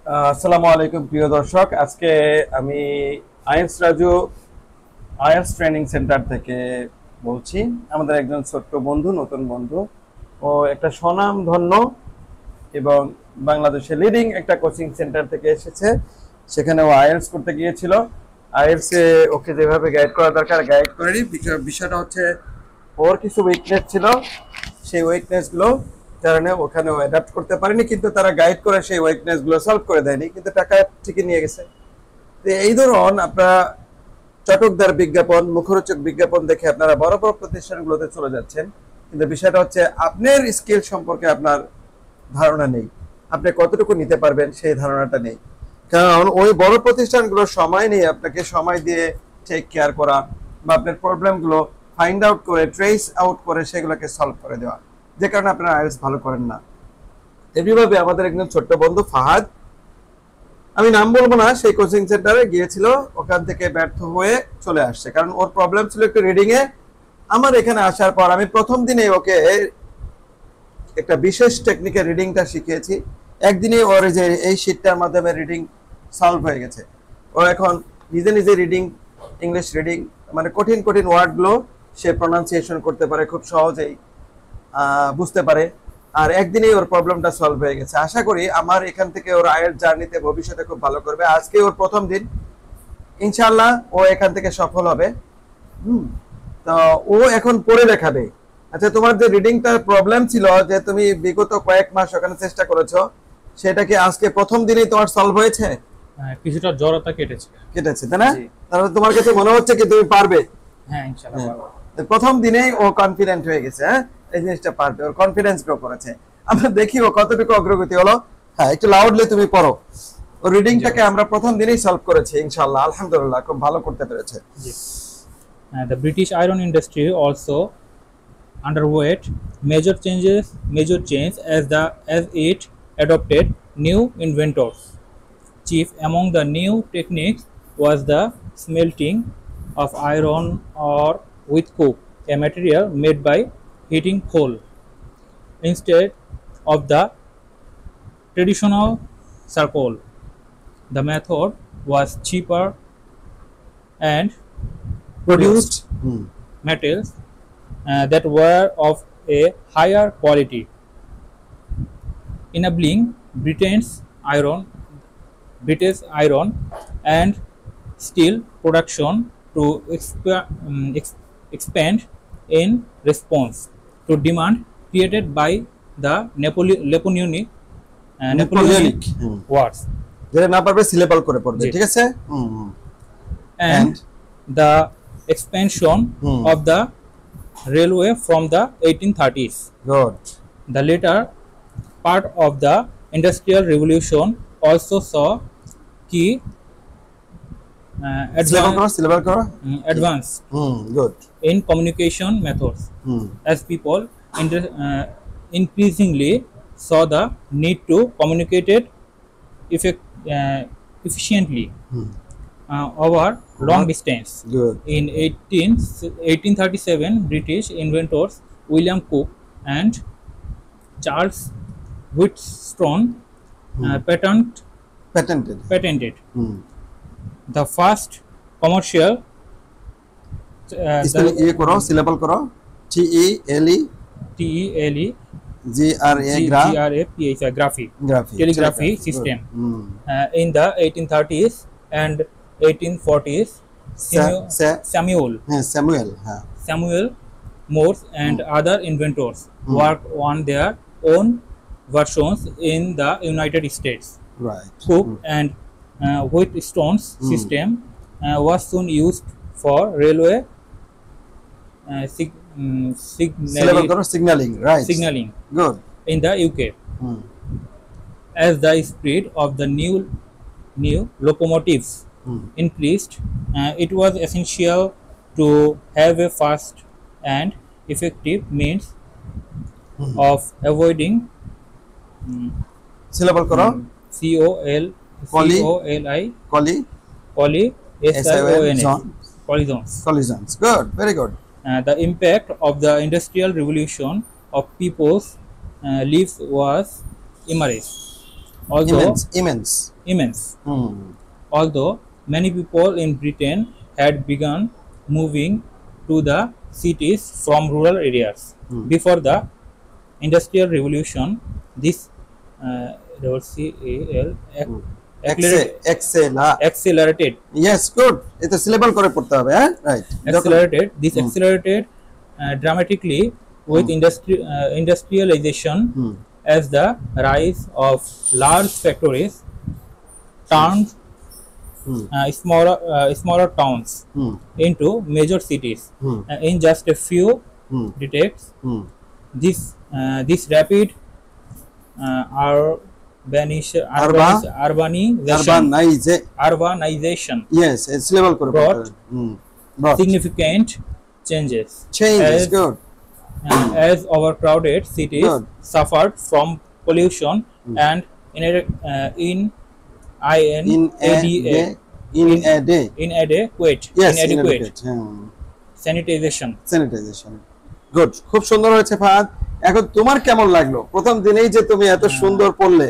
আসসালামু আলাইকুম প্রিয় দর্শক। আজকে আমি IELTS Raju IELTS training centre থেকে বলছি। আমাদের একজন ছোট্ট বন্ধু, নতুন বন্ধু, ও একটা স্বনামধন্য এবং বাংলাদেশে লিডিং একটা কোচিং সেন্টার থেকে এসেছে। সেখানে ও আইএলস করতে গিয়েছিল। আইএলস এ ওকে যেভাবে গাইড করা দরকার গাইড করেনি। বিষয়টা হচ্ছে ওর কিছু উইকনেস ছিল, সেই উইকনেস গুলো কারণে ওখানে ও অ্যাডাপ্ট করতে পারেনি, কিন্তু তারা গাইড করে সেই উইকনেস গুলো সলভ করে দেয়নি, কিন্তু টাকা ঠিকই নিয়ে গেছে। তো এই ধরুন আপনারা চটকদার বিজ্ঞাপন, মুখরোচক বিজ্ঞাপন দেখে আপনারা বড় বড় প্রতিষ্ঠানগুলোতে চলে যাচ্ছেন, কিন্তু বিষয়টা হচ্ছে আপনার স্কিল সম্পর্কে আপনার ধারণা নেই, আপনি কতটুকু নিতে পারবেন সেই ধারণাটা নেই। কারণ ওই বড় প্রতিষ্ঠানগুলোর সময় নেই আপনাকে সময় দিয়ে টেক কেয়ার করা বা আপনার প্রবলেমগুলো ফাইন্ড আউট করে ট্রেস আউট করে সেগুলোকে সলভ করে দেওয়া, যে কারণে আপনারা আইএলটিএস ভালো করেন না। এমনিভাবে আমাদের একজন ছোট্ট বন্ধু ফাহাদ, আমি নাম বলবো না, সেই কোচিং সেন্টারে গিয়েছিল, ওখান থেকে ব্যর্থ হয়ে চলে আসছে, কারণ ওর প্রবলেম ছিল একটু রিডিং এ। আমার এখানে আসার পর আমি প্রথম দিনে ওকে একটা বিশেষ টেকনিকে রিডিংটা শিখিয়েছি। একদিনে ওর যে এই শীটটার মাধ্যমে রিডিং সলভ হয়ে গেছে। ও এখন নিজে নিজে রিডিং, ইংলিশ রিডিং, মানে কঠিন কঠিন ওয়ার্ডগুলো সে প্রনাউন্সিয়েশন করতে পারে খুব সহজেই, বুঝতে পারে। আর একদিনেই ওর প্রবলেমটা সলভ হয়ে গেছে। আশা করি আমার এখান থেকে ওর আয়ের জার্নিতে ভবিষ্যতে খুব ভালো করবে। আজকে ওর প্রথম দিন, ইনশাআল্লাহ ও এখান থেকে সফল হবে। তো ও এখন পড়ে দেখাবে। আচ্ছা, তোমার যে রিডিংটা প্রবলেম ছিল, যে তুমি বিগত কয়েক মাস ওখানে চেষ্টা করেছো, সেটা কি আজকে প্রথম দিনেই তোমার সলভ হয়েছে? কিছুটা জড়তা কেটেছে। কেটেছে, তাই না? তাহলে তোমার কাছে মনে হচ্ছে কি তুমি পারবে? হ্যাঁ, ইনশাআল্লাহ পারবো। প্রথম দিনেই ও কনফিডেন্ট হয়ে গেছে। হ্যাঁ, এই জিনিসটা পারবে, ওর কনফিডেন্স গ্রো করেছে। আমরা দেখি ও কতটুকু অগ্রগতি হলো। হ্যাঁ, একটু লাউডলি তুমি পড়ো। ও রিডিংটাকে আমরা প্রথম দিনেই সলভ করেছি ইনশাআল্লাহ, আলহামদুলিল্লাহ, খুব ভালো করতে পেরেছে। জি। The British iron industry also underwent major change as it adopted new inventors. Chief among the new techniques was the smelting of iron ore with coke, a material made by heating coal instead of the traditional charcoal. The method was cheaper and produced metals that were of a higher quality, enabling British iron and steel production to expand in response to demand created by the Napoleonic Napoleonic Wars. যেটা না পারবে syllable করে পড়বে, জি। ঠিক আছে? And the expansion of the railway from the 1830s. Good. The later part of the Industrial Revolution also saw key syllable করো। advance good. in communication methods, as people increasingly saw the need to communicate efficiently over long distance. Good. In 1837, British inventors William Cook and Charles Wheatstone patented the first commercial ইয়ে করো, syllable করো। TELE TELE GRA graphy গ্রাফি telegraphy system. In the 1830s and 1840s, Samuel Samuel Morse and other inventors worked on their own versions in the United States. Right. Cook and Wheatstone's system was soon used for railway syllable করো, signalling. Right, signaling good. in the UK. As the speed of the new locomotives increased, it was essential to have a fast and effective means of avoiding syllable করো। COLI কলি collisions. collisions. Good, very good. The impact of the Industrial Revolution of people's lives was immense. Although immense. immense. Hmm. Although many people in Britain had begun moving to the cities from rural areas before the Industrial Revolution, this accelerated Yes, good. এটা syllable করে পড়তে হবে, হ্যাঁ? Right. accelerated dramatically with industrialization as the rise of large factories turned smaller towns into major cities. In just a few decades, this rapid urbanization Yes, it's syllable করে brought পড়তে হবে। Brought. significant changes. Changes, as, good. as overcrowded cities Good. suffered from pollution and inadequate Yes, inadequate sanitization. sanitization. Good, খুব সুন্দর হয়েছে ফাহাদ। এখন তোমার কেমন লাগলো প্রথম দিনেই যে তুমি এত সুন্দর পড়লে?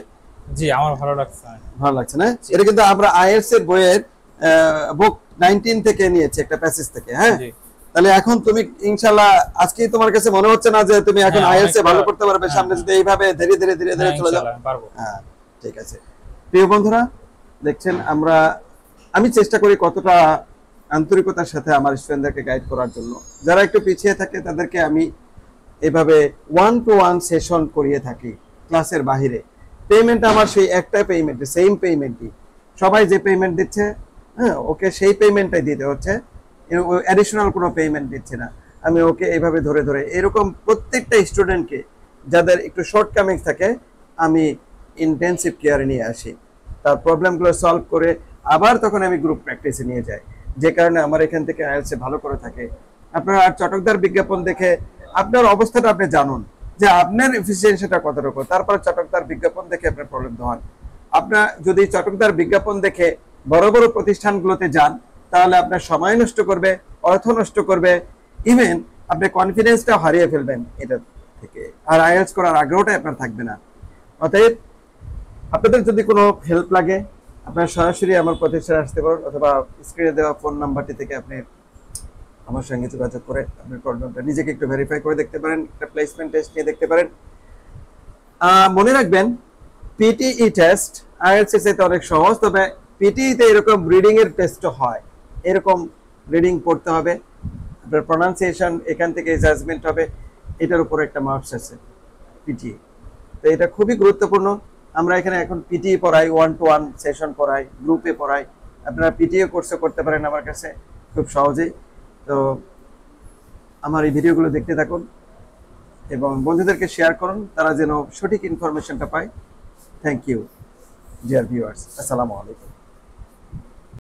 জি, আমার ভালো লাগছে। ভালো লাগছে না? এটা কিন্তু আমরা আইএলটিএস এর বইয়ের বুক 19 থেকে নিয়েছি, একটা প্যাসেজ থেকে, হ্যাঁ? তাহলে এখন তুমি ইনশাআল্লাহ আজকেই তোমার কাছে মনে হচ্ছে না যে তুমি এখন আইএলটিএস এ ভালো করতে পারবে? সামনে যদি এইভাবে ধীরে ধীরে চলে যাও, পারবো। হ্যাঁ, ঠিক আছে। প্রিয় বন্ধুরা, দেখছেন আমি চেষ্টা করি কতটা আন্তরিকতার সাথে আমার স্টুডেন্টদেরকে গাইড করার জন্য। যারা একটু পিছিয়ে থাকে তাদেরকে আমি এভাবে 1-to-1 সেশন করিয়ে থাকি ক্লাসের বাইরে। পেমেন্ট আমার সেই একটা পেমেন্ট, সেম পেমেন্টই, সবাই যে পেমেন্ট দিচ্ছে, হ্যাঁ, ওকে সেই পেমেন্টটাই দিতে হচ্ছে, অ্যাডিশনাল কোনো পেমেন্ট দিচ্ছে না। আমি ওকে এইভাবে ধরে ধরে এরকম প্রত্যেকটা স্টুডেন্টকে যাদের একটু শর্টকামিংস থাকে আমি ইন্টেনসিভ কেয়ারে নিয়ে আসি, তার প্রবলেমগুলো সলভ করে আবার তখন আমি গ্রুপ প্র্যাকটিসে নিয়ে যাই, যে কারণে আমার এখান থেকে আইএলটিএস ভালো করে থাকে। আপনারা চটকদার বিজ্ঞাপন দেখে আপনার অবস্থাটা আপনি জানুন যে আপনার এফিসিয়েন্সিটা কতটুকু, তারপর চটকদার বিজ্ঞাপন দেখে আপনার প্রবলেম হন। আপনার যদি চটকদার বিজ্ঞাপন দেখে বড় বড় প্রতিষ্ঠানগুলোতে যান তাহলে আপনার সময় নষ্ট করবে, অর্থ নষ্ট করবে, ইভেন আপনি কনফিডেন্সটাও হারিয়ে ফেলবেন এটা থেকে, আর আইএলটিএস করার আগ্রহটাই আপনার থাকবে না। অতএব আপনাদের যদি কোনো হেল্প লাগে আপনারা সরাসরি আমার প্রতিষ্ঠানে আসতে পারেন, অথবা স্ক্রিনে দেওয়া ফোন নাম্বারটি থেকে আপনি আমার সঙ্গে যোগাযোগ করে আপনার প্রবলেমটা নিজেকে একটু ভেরিফাই করে দেখতে পারেন, একটা প্লেসমেন্ট টেস্ট নিয়ে দেখতে পারেন। মনে রাখবেন পিটিই টেস্ট আইএলটিএস এতে অনেক সহজ, তবে পিটিইতে এরকম রিডিং এর টেস্টও হয়, এরকম রিডিং পড়তে হবে, আপনার প্রনাউন্সিয়েশন এখান থেকে জাজমেন্ট হবে, এটার উপর একটা মার্কস আছে পিটিই। তো এটা খুবই গুরুত্বপূর্ণ। আমরা এখানে এখন পিটিই পড়াই, 1-to-1 সেশন পড়াই, গ্রুপে পড়াই। আপনারা পিটিই কোর্সও করতে পারেন আমার কাছে খুব সহজেই। তো আমার এই ভিডিওগুলো দেখতে থাকুন এবং বন্ধুদেরকে শেয়ার করুন, তারা যেন সঠিক ইনফরমেশনটা পায়। থ্যাংক ইউ ডিয়ার ভিউয়ার্স, আসসালামু আলাইকুম।